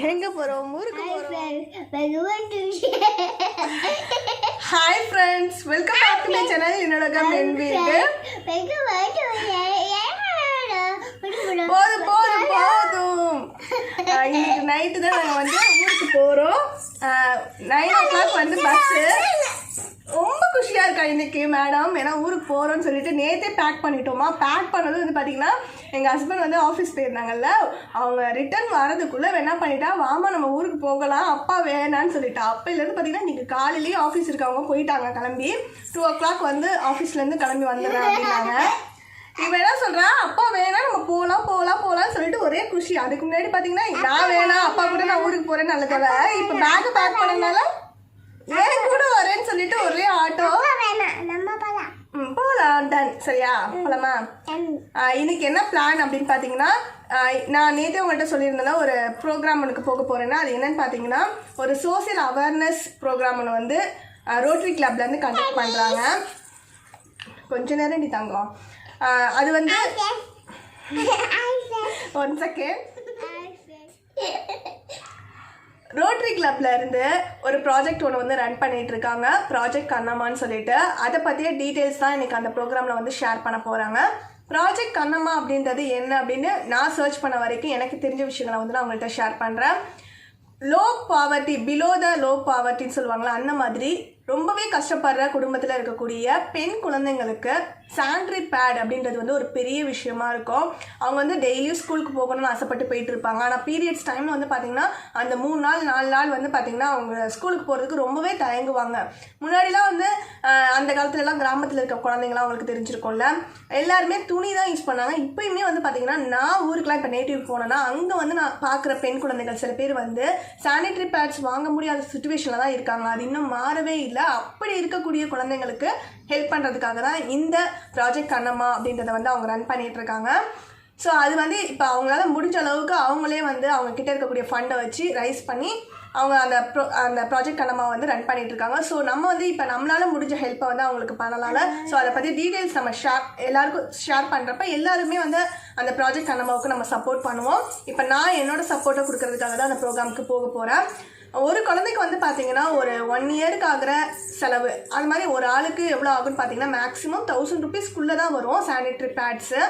எங்க போறோம்? ஊருக்கு போறோம். Hi friends, welcome back to my channel. என்னோட கமெண்ட் வீடியோ. போதும். இன்னைக்கு நைட்டு தான் நாங்கள் வந்து ஊருக்கு போகிறோம். 9 o'clock வந்து பஸ்ஸு. ரொம்ப குஷியாக இருக்கா இன்னைக்கு மேடம், ஏன்னா ஊருக்கு போகிறோன்னு சொல்லிட்டு நேற்றே பேக் பண்ணிட்டோமா. பேக் பண்ணது வந்து பார்த்தீங்கன்னா எங்கள் ஹஸ்பண்ட் வந்து ஆஃபீஸ் போயிருந்தாங்கல்ல, அவங்க ரிட்டர்ன் வரதுக்குள்ளே என்ன பண்ணிட்டா, வாமா நம்ம ஊருக்கு போகலாம், அப்பா வேணான்னு சொல்லிட்டா. அப்போலேருந்து பார்த்தீங்கன்னா இன்றைக்கி காலையிலேயே ஆஃபீஸ் இருக்கவங்க போயிட்டாங்க கிளம்பி. 2 o'clock வந்து ஆஃபீஸ்லேருந்து கிளம்பி வந்துடுறேன் அப்படின்னாங்க. இவன் என்ன சொல்கிறா, அப்பா வேணா நம்ம போகலாம்னு சொல்லிட்டு ஒரே குஷி. அதுக்கு முன்னாடி பார்த்தீங்கன்னா நான் வேணாம், அப்பா கூட நான் ஊருக்கு போகிறேன்னு நல்லதோட இப்போ பேக்கை பேக் பண்ணதுனால ஏன் கூட வரேன்னு சொல்லிட்டு ஒரே ஆட்டோ. போகலாம், டன். சரியா, போகலாமா? இன்னைக்கு என்ன பிளான் அப்படின்னு பார்த்தீங்கன்னா, நான் நேற்றே உங்கள்கிட்ட சொல்லியிருந்தேன்னா ஒரு ப்ரோக்ராம் ஒன்றுக்கு போக போகிறேன்னா, அது என்னன்னு பார்த்தீங்கன்னா ஒரு சோசியல் அவேர்னஸ் ப்ரோக்ராம் ஒன்று வந்து ரோட்டரி கிளப்லேருந்து கண்டக்ட் பண்ணுறாங்க. கொஞ்ச நேரம் நீ தங்கம். அது வந்து ஒன் செகண்ட். ரோட்டரி கிளப்ல இருந்து ஒரு ப்ராஜெக்ட் ஒன்று வந்து ரன் பண்ணிட்டு இருக்காங்க, ப்ராஜெக்ட் கண்ணம்மான்னு சொல்லிட்டு. அதை பற்றிய டீட்டெயில்ஸ் தான் இன்னைக்கு அந்த ப்ரோக்ராமில் வந்து ஷேர் பண்ண போகிறாங்க. ப்ராஜெக்ட் கண்ணம்மா அப்படின்றது என்ன அப்படின்னு நான் சர்ச் பண்ண வரைக்கும் எனக்கு தெரிஞ்ச விஷயங்களை வந்து நான் உங்கள்கிட்ட ஷேர் பண்ணுறேன். Low poverty, below the low பாவர்ட்டின்னு சொல்லுவாங்களா, அந்த மாதிரி ரொம்பவே கஷ்டப்படுற குடும்பத்தில் இருக்கக்கூடிய பெண் குழந்தைங்களுக்கு சானிடரி பேட் அப்படின்றது வந்து ஒரு பெரிய விஷயமா இருக்கும். அவங்க வந்து டெய்லியும் ஸ்கூலுக்கு போகணும்னு ஆசைப்பட்டு போயிட்டு இருப்பாங்க. ஆனால் பீரியட்ஸ் டைமில் வந்து பார்த்திங்கன்னா அந்த 3 நாள் 4 நாள் வந்து பார்த்திங்கன்னா அவங்க ஸ்கூலுக்கு போகிறதுக்கு ரொம்பவே தயங்குவாங்க. முன்னாடிலாம் வந்து அந்த காலத்துலலாம் கிராமத்தில் இருக்க குழந்தைங்களாம் அவங்களுக்கு தெரிஞ்சிருக்கும்ல, எல்லாருமே துணி தான் யூஸ் பண்ணாங்க. இப்போயுமே வந்து பார்த்திங்கன்னா நான் ஊருக்குலாம் இப்போ நேட்டிவ் போனேன்னா அங்கே வந்து நான் பார்க்குற பெண் குழந்தைகள் சில பேர் வந்து சானிடரி பேட்ஸ் வாங்க முடியாத சுச்சுவேஷனில் தான் இருக்காங்க. அது இன்னும் மாறவே இல்லை. அப்படி இருக்கக்கூடிய குழந்தைங்களுக்கு ஹெல்ப் பண்ணுறதுக்காக தான் இந்த ப்ராஜெக்ட் கண்ணம்மா அப்படின்றத வந்து அவங்க ரன் பண்ணிட்டு இருக்காங்க. ஸோ அது வந்து இப்போ அவங்களால முடிஞ்ச அளவுக்கு அவங்களே வந்து அவங்க கிட்ட இருக்கக்கூடிய ஃபண்டை வச்சு ரைஸ் பண்ணி அவங்க அந்த ப்ராஜெக்ட் கண்ணம்மா வந்து ரன் பண்ணிட்டு இருக்காங்க. ஸோ நம்ம வந்து இப்போ நம்மளால முடிஞ்ச ஹெல்ப்பை வந்து அவங்களுக்கு பண்ணலாம்ல. ஸோ அதை பற்றி டீட்டெயில்ஸ் நம்ம எல்லாருக்கும் ஷேர் பண்ணுறப்ப எல்லாருமே வந்து அந்த ப்ராஜெக்ட் கண்ணம்மாவுக்கு நம்ம சப்போர்ட் பண்ணுவோம். இப்போ நான் என்னோட சப்போர்ட்டை கொடுக்கறதுக்காக தான் அந்த ப்ரோக்ராமுக்கு போக போகிறேன். ஒரு குழந்தைக்கு வந்து பார்த்தீங்கன்னா ஒரு 1 இயருக்கு ஆகிற செலவு, அது மாதிரி ஒரு ஆளுக்கு எவ்வளோ ஆகுன்னு பார்த்தீங்கன்னா மேக்ஸிமம் 1000 rupeesக்குள்ளே தான் வரும் சானிடரி பேட்ஸு.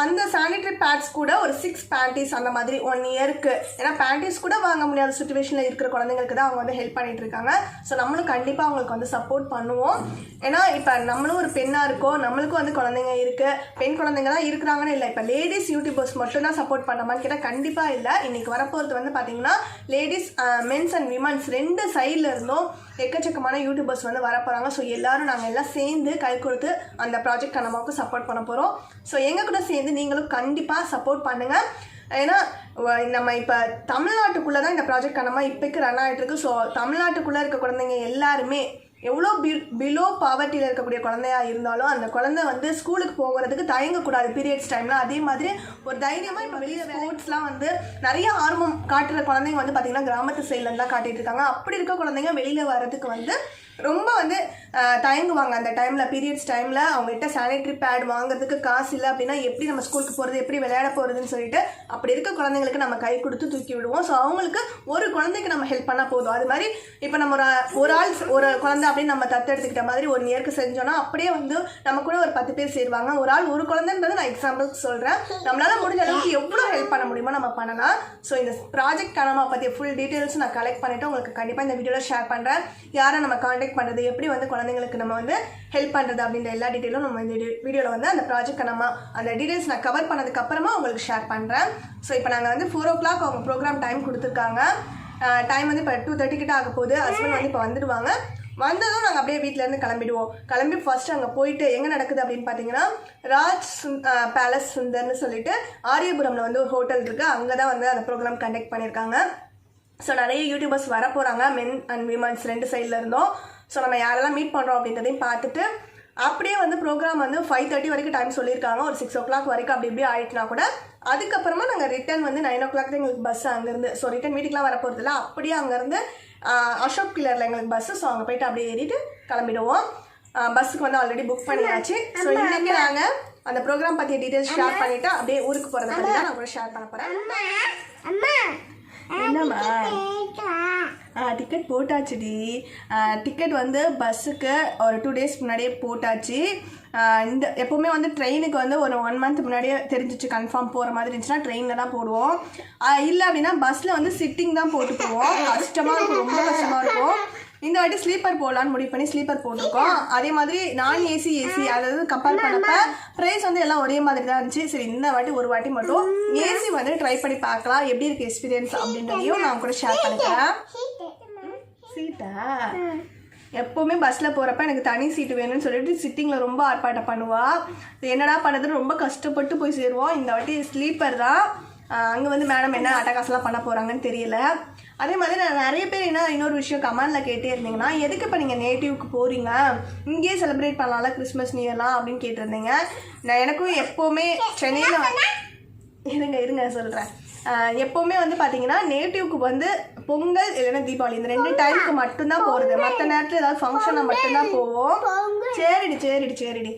அந்த சானிடரி பேட்ஸ் கூட ஒரு 6 பேண்டீஸ் அந்த மாதிரி 1 இயருக்கு. ஏன்னா பேண்டீஸ் கூட வாங்க முடியாத சுச்சுவேஷனில் இருக்கிற குழந்தைங்களுக்கு தான் அவங்க வந்து ஹெல்ப் பண்ணிட்டு இருக்காங்க. ஸோ நம்மளும் கண்டிப்பாக அவங்களுக்கு வந்து சப்போர்ட் பண்ணுவோம். ஏன்னா இப்போ நம்மளும் ஒரு பெண்ணாக இருக்கோம், நம்மளுக்கும் வந்து குழந்தைங்க இருக்குது, பெண் குழந்தைங்க தான் இருக்கிறாங்கன்னு இல்லை. இப்போ லேடிஸ் யூடியூபர்ஸ் மட்டும் தான் சப்போர்ட் பண்ணமான்னு கேட்டால் கண்டிப்பாக இல்லை. இன்றைக்கி வரப்போகிறது வந்து பார்த்திங்கன்னா லேடிஸ், மென்ஸ் அண்ட் விமன்ஸ் 2 சைடில் இருந்தும் எக்கச்சக்கமான யூடியூபர்ஸ் வந்து வர போகிறாங்க. ஸோ எல்லோரும் நாங்கள் எல்லாம் சேர்ந்து கை கொடுத்து அந்த ப்ராஜெக்ட் கண்ணம்மாவுக்கு சப்போர்ட் பண்ண போகிறோம். ஸோ எங்கள் கூட சேர்ந்து நீங்களும் கண்டிப்பாக சப்போர்ட் பண்ணுங்கள். ஏன்னா நம்ம இப்போ தமிழ்நாட்டுக்குள்ளே தான் இந்த ப்ராஜெக்ட் கண்ணம்மா இப்போக்கு ரன் ஆகிட்டு இருக்கு. ஸோ தமிழ்நாட்டுக்குள்ளே இருக்க குழந்தைங்க எல்லாருமே எவ்வளோ பிலோ பாவர்ட்டியில் இருக்கக்கூடிய குழந்தையா இருந்தாலும் அந்த குழந்தை வந்து ஸ்கூலுக்கு போகிறதுக்கு தயங்கக்கூடாது பீரியட்ஸ் டைமில். அதே மாதிரி ஒரு தைரியமாக இப்போ வெளியில் ஸ்போர்ட்ஸ்லாம் வந்து நிறைய ஆர்வம் காட்டுற குழந்தைங்க வந்து பார்த்திங்கன்னா கிராமத்து சைட்லேருந்து தான் காட்டிகிட்டு இருக்காங்க. அப்படி இருக்க குழந்தைங்க வெளியில் வர்றதுக்கு வந்து ரொம்ப வந்து தயங்குவாங்க. அந்த டைமில் பீரியட்ஸ் டைமில் அவங்ககிட்ட சானிடரி பேட் வாங்குறதுக்கு காசு இல்லை அப்படின்னா எப்படி நம்ம ஸ்கூலுக்கு போகிறது, எப்படி விளையாட போகிறதுன்னு சொல்லிட்டு அப்படி இருக்க குழந்தைங்களுக்கு நம்ம கை கொடுத்து தூக்கி விடுவோம். ஸோ அவங்களுக்கு ஒரு குழந்தைக்கு நம்ம ஹெல்ப் பண்ணால் போதும். அது மாதிரி இப்போ நம்ம ஒரு ஆள் ஒரு குழந்தை அப்படின்னு நம்ம தத்தெடுத்துக்கிட்ட மாதிரி 1 இயருக்கு செஞ்சோன்னா அப்படியே வந்து நம்ம கூட ஒரு 10 பேர் சேருவாங்க. ஒரு ஆள் ஒரு குழந்தைன்றது நான் எக்ஸாம்பிளுக்கு சொல்கிறேன். நம்மளால் முடிஞ்ச அளவுக்கு எவ்வளோ ஹெல்ப் பண்ண முடியுமோ நம்ம பண்ணலாம். ஸோ இந்த ப்ராஜெக்ட் கண்ணம்மா பற்றிய ஃபுல் டீட்டெயில்ஸ் நான் கலெக்ட் பண்ணிவிட்டு உங்களுக்கு கண்டிப்பாக இந்த வீடியோவில் ஷேர் பண்ணுறேன். யாரை நம்ம காண்டாக்ட் பண்ணுறது, எப்படி வந்து குழந்தைங்களுக்கு நம்ம வந்து ஹெல்ப் பண்ணுறது அப்படின்ற எல்லா டீட்டெயிலும் நம்ம இந்த வீடியோவில் வந்து அந்த ப்ராஜெக்ட் கண்ணம்மா அந்த டீட்டெயில்ஸ் நான் கவர் பண்ணதுக்கு அப்புறமா உங்களுக்கு ஷேர் பண்ணுறேன். ஸோ இப்போ நாங்கள் வந்து 4 o'clock அவங்க ப்ரோக்ராம் டைம் கொடுத்துருக்காங்க. டைம் வந்து இப்போ 2:30 கிட்ட ஆக போகுது. ஹஸ்பண்ட் வந்து இப்போ வந்துடுவாங்க. வந்ததும் நாங்கள் அப்படியே வீட்டிலேருந்து கிளம்பிடுவோம். கிளம்பி ஃபர்ஸ்ட் அங்கே போயிட்டு எங்கே நடக்குது அப்படின்னு பார்த்தீங்கன்னா ராஜ் பேலஸ் சுந்தர்னு சொல்லிட்டு ஆரியபுரமில் வந்து ஒரு ஹோட்டல் இருக்குது. அங்கே தான் வந்து அந்த ப்ரோக்ராம் கண்டக்ட் பண்ணியிருக்காங்க. ஸோ நிறைய யூடியூபர்ஸ் வர போகிறாங்க, மென் அண்ட் விமன்ஸ் 2 சைடில் இருந்தோம். ஸோ நம்ம யாரெல்லாம் மீட் பண்ணுறோம் அப்படின்றதையும் பார்த்துட்டு அப்படியே வந்து ப்ரோக்ராம் வந்து 5:30 வரைக்கும் டைம் சொல்லியிருக்காங்க. ஒரு 6 o'clock வரைக்கும் அப்படி இப்படி ஆகிட்டுனா கூட அதுக்கப்புறமா நாங்கள் ரிட்டர்ன் வந்து 9 o'clock தான் எங்களுக்கு பஸ் அங்கேருந்து. ஸோ ரிட்டன் வீட்டுக்குலாம் வர போகிறதில்ல, அப்படியே அங்கேருந்து அசோக் கிளரில் எங்களுக்கு பஸ்ஸு. ஸோ அங்கே போய்ட்டு அப்படியே ஏறிட்டு கிளம்பிடுவோம். பஸ்ஸுக்கு வந்து ஆல்ரெடி புக் பண்ணியாச்சு. ஸோ இன்றைக்கி நாங்கள் அந்த ப்ரோக்ராம் பற்றிய டீட்டெயில்ஸ் ஷேர் பண்ணிவிட்டு அப்படியே ஊருக்கு போகிறத பற்றி தான் நான் கூட ஷேர் பண்ண போகிறேன். என்னம்மா டிக்கெட் போட்டாச்சுடி. டிக்கெட் வந்து பஸ்ஸுக்கு ஒரு 2 days முன்னாடியே போட்டாச்சு. இந்த எப்போவுமே வந்து ட்ரெயினுக்கு வந்து ஒரு 1 month முன்னாடியே தெரிஞ்சிச்சு கன்ஃபார்ம் போகிற மாதிரி இருந்துச்சுன்னா ட்ரெயினில் தான் போடுவோம். இல்லை அப்படின்னா பஸ்ஸில் வந்து சிட்டிங் தான் போட்டு போவோம். கஷ்டமாக இருக்கும், ரொம்ப கஷ்டமாக இருக்கும். இந்த வாட்டி ஸ்லீப்பர் போடலான்னு முடிவு பண்ணி ஸ்லீப்பர் போட்டிருக்கோம். அதே மாதிரி நான் ஏசி அதாவது கம்பேர் பண்ணப்ப ப்ரைஸ் வந்து எல்லாம் ஒரே மாதிரி தான் இருந்துச்சு. சரி, இந்த வாட்டி ஒரு வாட்டி மட்டும் ஏசி வந்து ட்ரை பண்ணி பார்க்கலாம், எப்படி இருக்குது எக்ஸ்பீரியன்ஸ் அப்படின்றதையும் நான் கூட ஷேர் பண்ணிக்கிறேன். சீட்டா எப்போவுமே பஸ்ஸில் போகிறப்ப எனக்கு தனி சீட்டு வேணும்னு சொல்லிட்டு சிட்டிங்கில் ரொம்ப ஆர்ப்பாட்டம் பண்ணுவாள். என்னடா பண்ணுறதுன்னு ரொம்ப கஷ்டப்பட்டு போய் சேருவோம். இந்த வாட்டி ஸ்லீப்பர் தான். அங்கே வந்து மேடம் என்ன அட்டகாசெலாம் பண்ண போகிறாங்கன்னு தெரியல. அதே மாதிரி நான் நிறைய பேர் இன்னொரு விஷயம் கமெண்டில் கேட்டே இருந்தீங்கன்னா, எதுக்கு இப்போ நீங்கள் நேட்டிவ்க்கு போகிறீங்க, இங்கேயே செலிப்ரேட் பண்ணலாம்ல கிறிஸ்மஸ் நியூ இயர்லாம் அப்படின்னு கேட்டிருந்தீங்க. நான் எனக்கும் எப்போவுமே சென்னையில் இருங்க சொல்கிறேன். எப்போவுமே வந்து பார்த்தீங்கன்னா நேட்டிவ்க்கு வந்து பொங்கல் இல்லைன்னா தீபாவளி இந்த 2 டைமுக்கு மட்டும்தான் போகிறது. மற்ற நேரத்தில் ஏதாவது ஃபங்க்ஷனாக மட்டும்தான் போவோம். சரிடி.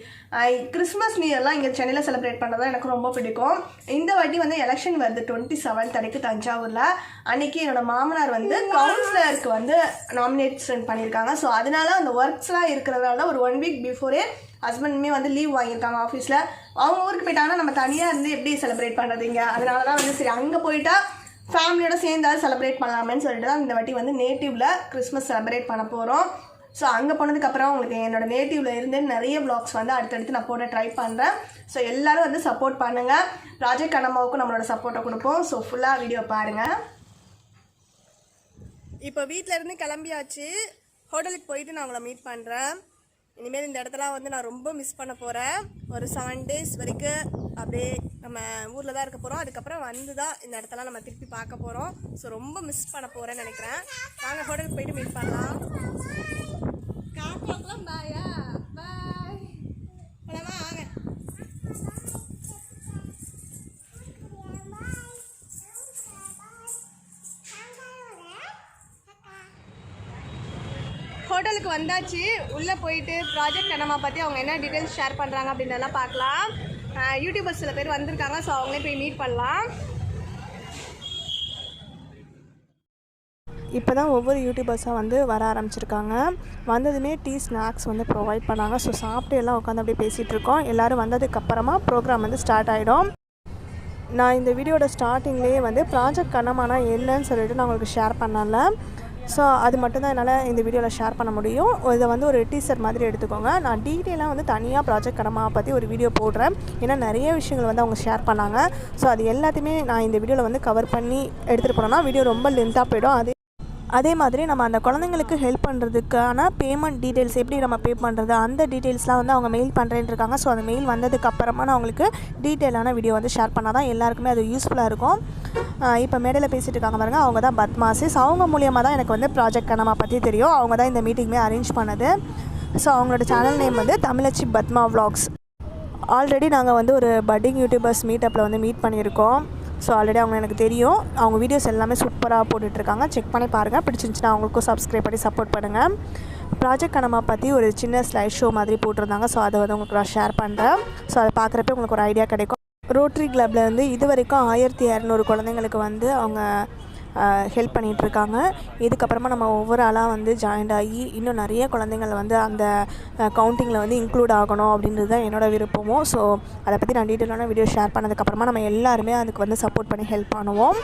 கிறிஸ்மஸ் நியூ இயர்லாம் இங்கே சென்னையில் செலிப்ரேட் பண்ணுறது எனக்கு ரொம்ப பிடிக்கும். இந்த வாட்டி வந்து எலெக்ஷன் வருது 27th அன்றைக்கு தஞ்சாவூரில். அன்றைக்கி என்னோடய மாமனார் வந்து கவுன்சிலருக்கு வந்து நாமினேஷன் பண்ணியிருக்காங்க. ஸோ அதனால அந்த ஒர்க்ஸ்லாம் இருக்கிறதுனால ஒரு 1 week பிஃபோரே ஹஸ்பண்டுமே வந்து லீவ் வாங்கியிருக்காங்க ஆஃபீஸில். அவங்க ஊருக்கு போயிட்டாங்கன்னா நம்ம தனியாக இருந்து எப்படி செலிப்ரேட் பண்ணுறதுங்க, அதனால தான் வந்து சரி அங்கே போயிட்டா ஃபேமிலியோட சேர்ந்தாலும் செலிப்ரேட் பண்ணலாமேன்னு சொல்லிட்டு தான் இந்த வாட்டி வந்து நேட்டிவில் கிறிஸ்மஸ் செலிப்ரேட் பண்ண போகிறோம். ஸோ அங்கே போனதுக்கப்புறம் உங்களுக்கு என்னோடய நேட்டிவில் இருந்து நிறைய வ்ளாக்ஸ் வந்து அடுத்தடுத்து நான் போட ட்ரை பண்ணுறேன். ஸோ எல்லோரும் வந்து சப்போர்ட் பண்ணுங்கள். ப்ராஜெக்ட் கண்ணம்மாவுக்கும் நம்மளோட சப்போர்ட்டை கொடுப்போம். ஸோ ஃபுல்லாக வீடியோ பாருங்கள். இப்போ வீட்டிலேருந்து கிளம்பியாச்சு. ஹோட்டலுக்கு போயிட்டு நான் உங்களை மீட் பண்ணுறேன். இனிமேல் இந்த இடத்தெல்லாம் வந்து நான் ரொம்ப மிஸ் பண்ண போகிறேன். ஒரு 7 days வரைக்கும் அப்படியே நம்ம ஊரில் தான் இருக்க போகிறோம். அதுக்கப்புறம் வந்து தான் இந்த இடத்தெல்லாம் நம்ம திருப்பி பார்க்க போகிறோம். ஸோ ரொம்ப மிஸ் பண்ண போகிறேன்னு நினைக்கிறேன். நாங்கள் ஹோட்டலுக்கு போயிட்டு மீட் பண்ணலாம். காக்கலாம் பாயா பாய் வாங்க. ஹோட்டலுக்கு வந்தாச்சு. உள்ளே போயிட்டு ப்ராஜெக்ட் கண்ணம்மா பற்றி அவங்க என்ன டீட்டெயில்ஸ் ஷேர் பண்ணுறாங்க அப்படின்றலாம் பார்க்கலாம். யூடியூபர்ஸ் சில பேர் வந்திருக்காங்க. ஸோ அவங்களே போய் மீட் பண்ணலாம். இப்போ தான் ஒவ்வொரு யூடியூபர்ஸாக வந்து வர ஆரம்பிச்சிருக்காங்க. வந்ததுமே டீ ஸ்நாக்ஸ் வந்து ப்ரொவைட் பண்ணாங்க. ஸோ சாப்பிட்டு எல்லாம் உட்காந்து அப்படியே பேசிகிட்டு இருக்கோம். எல்லோரும் வந்ததுக்கப்புறமா ப்ரோக்ராம் வந்து ஸ்டார்ட் ஆகிடும். நான் இந்த வீடியோட ஸ்டார்டிங்லேயே வந்து ப்ராஜெக்ட் கண்ணம்மானா என்னன்னு சொல்லிட்டு நான் உங்களுக்கு ஷேர் பண்ணல. ஸோ அது மட்டும்தான் என்னால் இந்த வீடியோவில் ஷேர் பண்ண முடியும். இதை வந்து ஒரு டீசர் மாதிரி எடுத்துக்கோங்க. நான் டீட்டெயிலாக வந்து தனியாக ப்ராஜெக்ட் கண்ணம்மாவை பற்றி ஒரு வீடியோ போடுறேன். ஏன்னா நிறைய விஷயங்கள் வந்து அவங்க ஷேர் பண்ணாங்க. ஸோ அது எல்லாத்தையுமே நான் இந்த வீடியோவில் வந்து கவர் பண்ணி எடுத்துகிட்டு போனோன்னா வீடியோ ரொம்ப லென்த்தாக போயிடும். அதே மாதிரி நம்ம அந்த குழந்தைங்களுக்கு ஹெல்ப் பண்ணுறதுக்கான பேமெண்ட் டீட்டெயில்ஸ் எப்படி நம்ம பே பண்ணுறது அந்த டீட்டெயில்ஸ்லாம் வந்து அவங்க மெயில் பண்ணுறேன்னு இருக்காங்க. ஸோ அந்த மெயில் வந்ததுக்கப்புறமா நான் அவங்களுக்கு டீட்டெயிலான வீடியோ வந்து ஷேர் பண்ணால் தான் எல்லாருக்குமே அது யூஸ்ஃபுல்லாக இருக்கும். இப்போ மேடையில் பேசிகிட்டு இருக்காங்க பாருங்கள், அவங்க தான் பத்மாசிஸ். அவங்க மூலியமாக தான் எனக்கு வந்து ப்ராஜெக்ட் கண்ணம்மா பற்றி தெரியும். அவங்க தான் இந்த மீட்டிங்குமே அரேஞ்ச் பண்ணது. ஸோ அவங்களோட சேனல் நேம் வந்து தமிழச்சி பத்மா விளாக்ஸ். ஆல்ரெடி நாங்கள் வந்து ஒரு பட்டிங் யூடியூபர்ஸ் மீட்டப்பில் வந்து மீட் பண்ணியிருக்கோம். ஸோ ஆல்ரெடி அவங்க எனக்கு தெரியும். அவங்க வீடியோஸ் எல்லாமே சூப்பராக போட்டுட்ருக்காங்க. செக் பண்ணி பாருங்கள். பிடிச்சிருந்துச்சுன்னா அவங்களுக்கும் சப்ஸ்கிரைப் பண்ணி சப்போர்ட் பண்ணுங்கள். ப்ராஜெக்ட் கண்ணம்மா பற்றி ஒரு சின்ன ஸ்லைட் ஷோ மாதிரி போட்டிருந்தாங்க. ஸோ அதை வந்து உங்களுக்கு நான் ஷேர் பண்ணுறேன். ஸோ அதை பார்க்குறப்ப உங்களுக்கு ஒரு ஐடியா கிடைக்கும். ரோட்ரி கிளப்பில் வந்து இது வரைக்கும் 1200 குழந்தைங்களுக்கு வந்து அவங்க ஹெல்ப் பண்ணிகிட்ருக்காங்க. இதுக்கப்புறமா நம்ம ஒவ்வொரு ஆளாக வந்து ஜாயின்ட் ஆகி இன்னும் நிறைய குழந்தைங்கள் வந்து அந்த கவுண்டிங்கில் வந்து இன்க்ளூட் ஆகணும் அப்படின்றது தான் என்னோடய விருப்பமும். ஸோ அதை பற்றி நான் டீட்டெயிலான வீடியோ ஷேர் பண்ணதுக்கப்புறமா நம்ம எல்லாருமே அதுக்கு வந்து சப்போர்ட் பண்ணி ஹெல்ப் பண்ணுவோம்.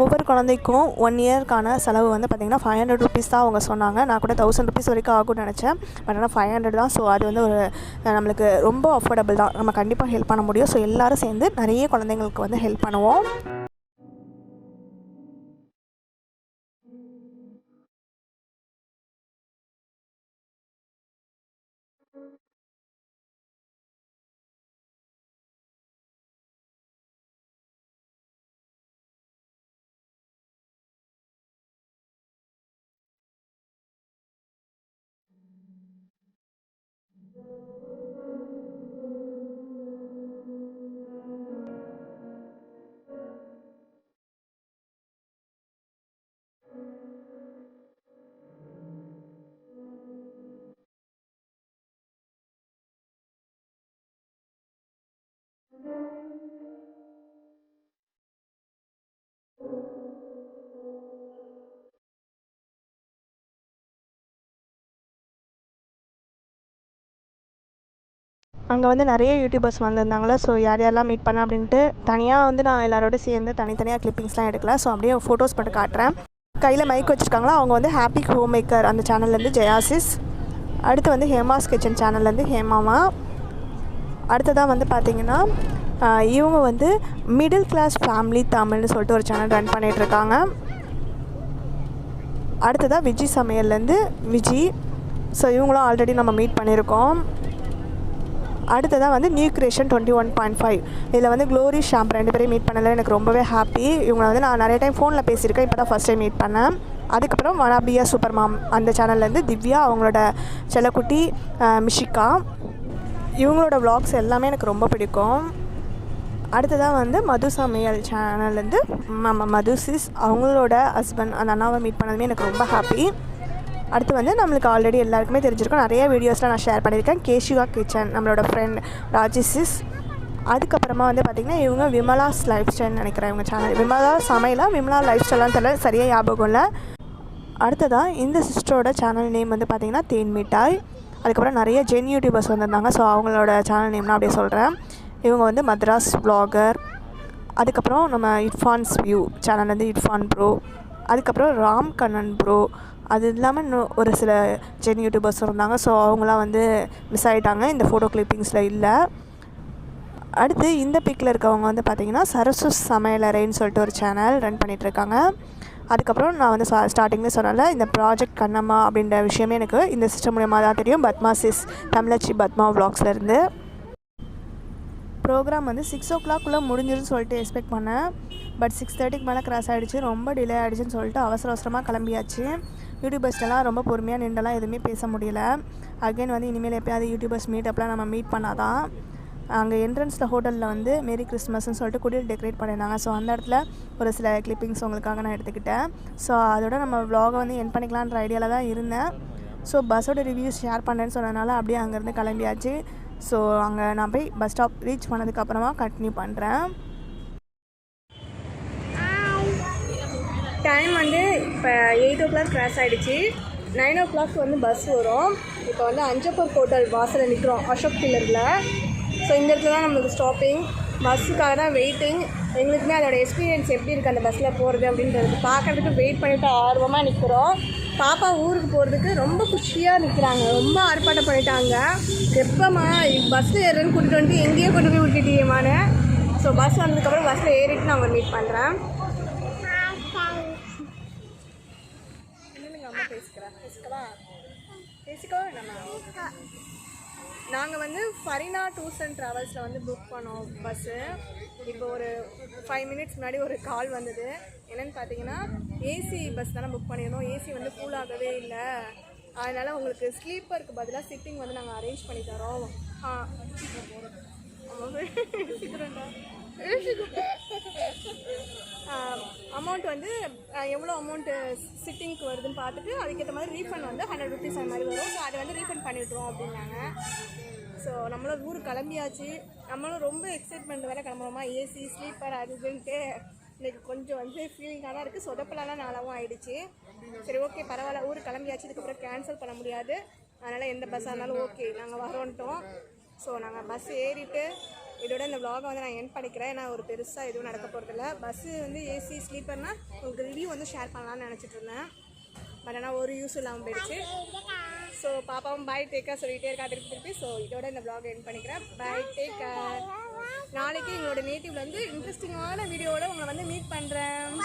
ஒவ்வொரு குழந்தைக்கும் 1 இயர்க்கான செலவு வந்து பார்த்திங்கன்னா 500 rupees தான் அவங்க சொன்னாங்க. நான் கூட 1000 rupees வரைக்கும் ஆகும்னு நினச்சேன். பட் ஆனால் 500 தான். ஸோ அது வந்து ஒரு நம்மளுக்கு ரொம்ப அஃபோர்டபுள் தான். நம்ம கண்டிப்பாக ஹெல்ப் பண்ண முடியும். ஸோ எல்லோரும் சேர்ந்து நிறைய குழந்தைங்களுக்கு வந்து ஹெல்ப் பண்ணுவோம். அங்கே வந்து நிறைய யூடியூபர்ஸ் வந்திருந்தாங்களே. ஸோ யார் யாரெல்லாம் மீட் பண்ணேன் அப்படின்ட்டு தனியாக வந்து நான் எல்லாரோட சேர்ந்து தனித்தனியாக கிளிப்பிங்ஸ்லாம் எடுக்கல. ஸோ அப்படியே ஃபோட்டோஸ் மட்டும் காட்டுறேன். கையில் மைக் வச்சுருக்காங்களா, அவங்க வந்து ஹாப்பி ஹோம் மேக்கர் அந்த சேனல்லேருந்து ஜெயாசிஸ். அடுத்து வந்து ஹேமாஸ் கிச்சன் சேனல்லேருந்து ஹேமாமா. அடுத்ததாக வந்து பார்த்திங்கன்னா இவங்க வந்து மிடில் கிளாஸ் ஃபேமிலி தமிழ்னு சொல்லிட்டு ஒரு சேனல் ரன் பண்ணிகிட்ருக்காங்க. அடுத்ததாக விஜி சமையல்லேருந்து விஜி. ஸோ இவங்களும் ஆல்ரெடி நம்ம மீட் பண்ணியிருக்கோம். அடுத்ததாக வந்து நியூ கிரியேஷன் 21.5. இதில் வந்து க்ளோரி ஷாம்ப் 2 பேரையும் மீட் பண்ணல. எனக்கு ரொம்பவே ஹாப்பி. இவங்களை வந்து நான் நிறைய டைம் ஃபோனில் பேசியிருக்கேன், இப்போ தான் ஃபஸ்ட் டைம் மீட் பண்ணேன். அதுக்கப்புறம் வனாபியா சூப்பர் மாம் அந்த சேனல்லேருந்து திவ்யா, அவங்களோட செல்லக்குட்டி மிஷிகா. இவங்களோட வ்ளாக்ஸ் எல்லாமே எனக்கு ரொம்ப பிடிக்கும். அடுத்ததாக வந்து மது சமையல் சேனல்லேருந்து மதுசிஸ், அவங்களோட ஹஸ்பண்ட் அந்த அண்ணாவை மீட் பண்ணதுமே எனக்கு ரொம்ப ஹாப்பி. அடுத்து வந்து நம்மளுக்கு ஆல்ரெடி எல்லாருக்குமே தெரிஞ்சிருக்கும், நிறைய வீடியோஸ்லாம் நான் ஷேர் பண்ணியிருக்கேன். கேஷிவா கிச்சன் நம்மளோட ஃப்ரெண்ட் ராஜிசிஸ். அதுக்கப்புறமா வந்து பார்த்திங்கன்னா இவங்க விமலாஸ் லைஃப் ஸ்டைல்னு நினைக்கிறேன் இவங்க சேனல். விமலா சமையலா விமலா லைஃப் ஸ்டைலான்னு தெரியல, சரியாக ஞாபகம் இல்லை. அடுத்ததாக இந்த சிஸ்டரோட சேனல் நேம் வந்து பார்த்திங்கன்னா தேன் மிட்டாய். அதுக்கப்புறம் நிறைய ஜென் யூடியூபர்ஸ் வந்திருந்தாங்க. ஸோ அவங்களோட சேனல் நேம்னா அப்படியே சொல்கிறேன். இவங்க வந்து மத்ராஸ் வ்ளாகர். அதுக்கப்புறம் நம்ம இர்ஃபான்ஸ் வியூ சேனல்லேருந்து இர்ஃபான் ப்ரோ. அதுக்கப்புறம் ராம் கண்ணன் ப்ரோ. அது இல்லாமல் இன்னும் ஒரு சில ஜென் யூடியூபர்ஸ் இருந்தாங்க. ஸோ அவங்களாம் வந்து மிஸ் ஆகிட்டாங்க, இந்த ஃபோட்டோ கிளிப்பிங்ஸில் இல்லை. அடுத்து இந்த பிக்கில் இருக்கவங்க வந்து பார்த்திங்கன்னா சரசு சமையலறைன்னு சொல்லிட்டு ஒரு சேனல் ரன் பண்ணிகிட்ருக்காங்க. அதுக்கப்புறம் நான் வந்து ஸ்டார்டிங்கில் சொன்னால இந்த ப்ராஜெக்ட் கண்ணம்மா அப்படின்ற விஷயமே எனக்கு இந்த சிஸ்டம் மூலமாக தான் தெரியும். பத்மா சிஸ் தமிழச்சி பத்மா வ்ளாக்ஸ்லேருந்து. ப்ரோக்ராம் வந்து 6 o'clock முடிஞ்சிருன்னு சொல்லிட்டு எக்ஸ்பெக்ட் பண்ணேன். பட் 6:30 மேலே கிராஸ் ஆகிடுச்சு. ரொம்ப டிலே ஆகிடுச்சின்னு சொல்லிட்டு அவசரமாக கிளம்பியாச்சு. யூடியூபர்ஸ்டெல்லாம் ரொம்ப பொறுமையாக நின்றலாம் எதுவுமே பேச முடியல. அகைன் வந்து இனிமேல் எப்போயாவது யூடியூபர்ஸ் மீட்டப்லாம் நம்ம மீட் பண்ணாதான். அங்கே என்ட்ரன்ஸில் ஹோட்டலில் வந்து மேரி கிறிஸ்மஸ்ன்னு சொல்லிட்டு குடியில் டெக்கரேட் பண்ணியிருந்தாங்க. ஸோ அந்த இடத்துல ஒரு சில கிளிப்பிங்ஸ் உங்களுக்காக நான் எடுத்துக்கிட்டேன். ஸோ அதோட நம்ம வ்ளாகை வந்து என் பண்ணிக்கலான்ற ஐடியாவில் தான் இருந்தேன். ஸோ பஸ்ஸோட ரிவ்யூஸ் ஷேர் பண்ணேன்னு சொன்னதுனால அப்படியே அங்கேருந்து கிளம்பியாச்சு. ஸோ அங்கே நான் போய் பஸ் ஸ்டாப் ரீச் பண்ணதுக்கப்புறமா கண்டினியூ பண்ணுறேன். டைம் வந்து இப்போ 8 o'clock கிராஸ் ஆகிடுச்சு. 9 o'clock வந்து பஸ் வரும். இப்போ வந்து அஞ்சப்பூர் ஹோட்டல் வாசலில் நிற்கிறோம், அசோக் பில்லரில். ஸோ இந்த இடத்துல தான் நம்மளுக்கு ஸ்டாப்பிங். பஸ்ஸுக்காக தான் வெயிட்டிங். எங்களுக்குமே அதோட எக்ஸ்பீரியன்ஸ் எப்படி இருக்குது அந்த பஸ்ஸில் போகிறது அப்படின்றது பார்க்குறதுக்கு வெயிட் பண்ணிவிட்டு ஆர்வமாக நிற்கிறோம். பாப்பா ஊருக்கு போகிறதுக்கு ரொம்ப குஷியாக நிற்கிறாங்க, ரொம்ப ஆர்ப்பாட்டம் பண்ணிட்டாங்க. எப்போம்மா பஸ்ஸில் ஏறுன்னு கூட்டிகிட்டு வந்துட்டு எங்கேயோ கொண்டு போய் விட்டுட்டியேமான்னு. ஸோ பஸ் வந்ததுக்கப்புறம் பஸ்ஸில் ஏறிட்டு நான் உங்களை மீட் பண்ணுறேன். பேசிக்கோ நாங்கள் வந்து ஃபரினா டூர்ஸ் அண்ட் ட்ராவல்ஸில் வந்து புக் பண்ணோம் பஸ்ஸு. இப்போ ஒரு 5 minutes முன்னாடி ஒரு கால் வந்தது. என்னென்னு பார்த்தீங்கன்னா ஏசி பஸ் தானே புக் பண்ணியிருந்தோம். ஏசி வந்து ஃபுல் ஆகவே இல்லை. அதனால் உங்களுக்கு ஸ்லீப்பருக்கு பதிலாக சிட்டிங் வந்து நாங்கள் அரேஞ்ச் பண்ணி தரோம். அமௌண்ட் வந்து எவ்வளோ அமௌண்ட்டு சிட்டிங்க்கு வருதுன்னு பார்த்துட்டு அதுக்கேற்ற மாதிரி ரீஃபண்ட் வந்து 100 rupees அந்த மாதிரி வரும். ஸோ அதை வந்து ரீஃபண்ட் பண்ணிவிட்ருவோம் அப்படின்னாங்க. ஸோ நம்மளும் ஊருக்கு கிளம்பியாச்சு. நம்மளும் ரொம்ப எக்ஸைட்மெண்ட் வேறு கிளம்புறோமா, ஏசி ஸ்லீப்பர் அது இதுன்ட்டு இன்றைக்கி கொஞ்சம் வந்து ஃபீலிங்காக தான் இருக்குது. சொதப்பலாம் நாளாவும் ஆகிடுச்சு. சரி ஓகே பரவாயில்ல, ஊருக்கு கிளம்பியாச்சு. இதுக்கப்புறம் கேன்சல் பண்ண முடியாது. அதனால் எந்த பஸ்ஸாக இருந்தாலும் ஓகே நாங்கள் வரோன்ட்டோம். ஸோ நாங்கள் பஸ் ஏறிட்டு இதோட இந்த vlog வந்து நான் எண்ட் பண்ணிக்கிறேன். ஏன்னா ஒரு பெருசாக எதுவும் நடக்க போகிறதில்ல. பஸ்ஸு வந்து ஏசி ஸ்லீப்பர்னால் உங்களுக்கு ரிவ்யூ வந்து ஷேர் பண்ணலான்னு நினச்சிட்டு இருந்தேன். பட் ஆனால் ஒரு யூஸ் இல்லாமல் போயிடுச்சு. ஸோ பாப்பாவும் பாய் டேக்கா சொல்லிகிட்டே இருக்கா திருப்பி. ஸோ இதோட இந்த vlog எண்ட் பண்ணிக்கிறேன். பாய் டேக்கா. நாளைக்கு எங்களோட நேட்டிவ்ல வந்து இன்ட்ரெஸ்டிங்கான வீடியோவோட உங்களை வந்து மீட் பண்ணுறேன்.